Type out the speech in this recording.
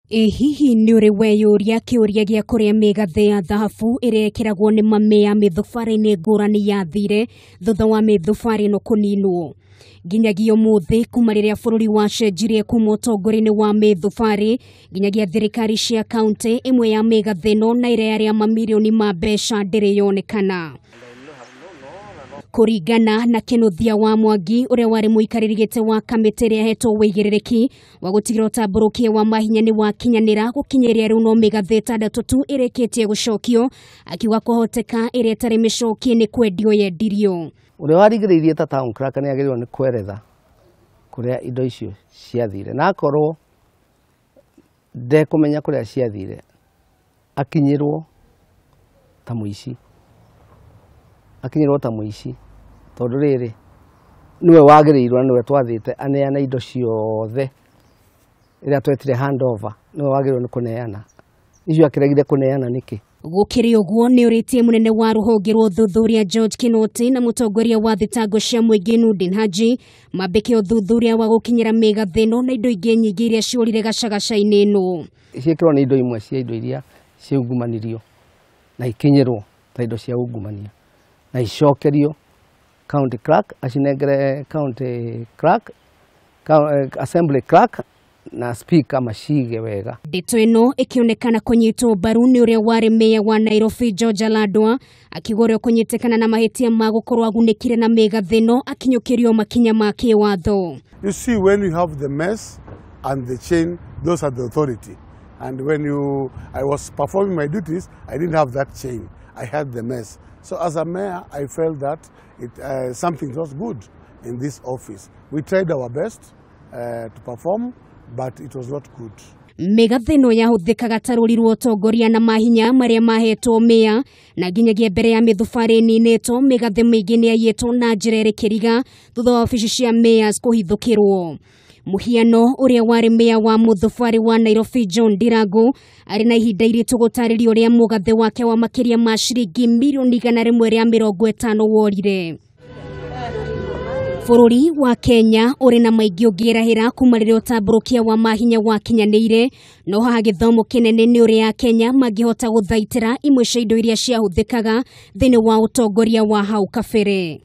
Hihi nĩ ũrĩ weyũria kĩũria gĩa kũrĩa Migathi ya thahabu ĩrĩa yekiragwo nĩ mamĩa mĩthubarĩ-inĩ ngurani yathire thutha wa mĩthubarĩ ĩno kũninwo. Nginyagia ũmũthĩ kuma rĩrĩa bũrũri wacenjirie kuma ũtongoria-inĩ wa mĩthubarĩ nginyagia thirikari cia kaunti imwe ya Migathi ĩno na iria rĩa mamirioni ma mbeca ndĩrĩ yonekana. Kuringana na Kinuthia Wamwangi uria wari muikariri giti wa kamiti ĩrĩa yahetwo wuigiririki wa gutigira utamburukia wa mahinya niwakinyanira gukinyeria riu no Migathi 6 tu ĩrĩkĩtie gucokio akiuga kuhoteka ĩrĩa ĩtarĩ mĩcokie nĩ kwendio yendirio. Uria warigĩrĩirie ta town clerk nĩ agĩrĩirwo nĩ kweretha kũrĩa indo icio ciathire na akorwo ndekũmenya kũrĩa ciathire akinyirwo ta mũici tondũ rĩrĩ niwe wagĩrĩirwo niwe twathĩte aneana indo ciothe ĩrĩa twetire handover niwe wagĩrĩirwo nĩ kũneana icio akĩregire kũneana nĩkĩ. Gũkĩrĩ ũguo nĩ ũrĩtie mũnene wa rũhonge rwa ũthuthuria George Kinuthia na mũtongoria wa thitango cia mũingĩ Nurdin Haji mambĩke ũthuthuria wa gũkinyĩra Migathi ĩno na indo ingĩ nyingĩ iria ciũrire gacagaca-inĩ ĩno. Ciĩkĩrwo nĩ indo imwe cia indo iria ciungumanirio na ikinyĩrwo ta indo cia ungumania na icokerio county clerk acinengere county clerk assembly clerk na speaker macige wega. Ndeto ĩno ĩkĩonekana kũnyitwo mbaru nĩ ũrĩa warĩ meya wa Nairobi George akĩgorwo kũnyitikana na mahĩtia ma gũkorwo agunĩkire na Migathi ĩno akinyũkĩrio makinya ma kĩwatho. You see, when you have the mess and the chain, those are the authority. And when I was performing my duties, I didn't have that chain. I had the mess. So as a mayor, I felt that something was good in this office. We tried our best to perform, but it was not good. Migathi ĩno yahũthĩkaga ta rũri rwa ũtongoria na mahinya marĩa mahetwo meya na nginyagia mbere ya mĩthubarĩ ĩninĩtwo Migathi mĩingĩ nĩ yaiyĩtwo na njĩra ĩrĩ kĩriga thutha wa ofici cia mayors kũhithũkĩrwo. Mũhiano ũrĩa warĩ meya wa mũthubarĩ wa Nairobi John Ndirangu arĩ na ihinda iritũ gũtarĩria ũrĩa mũgathĩ wake wa makĩria ma ciringi mirioni 150 worire. Bururi wa Kenya uri na maingĩ ũngĩrahĩra kuma rĩrĩa ũtamburukia wa mahinya wakinyanĩire no haha gĩthomo kĩnene nĩ ũrĩa Kenya mangĩhota gũthaitĩra imwe cia indo iria ciahũthĩkaga thĩinĩ wa ũtongoria wa hau kabere.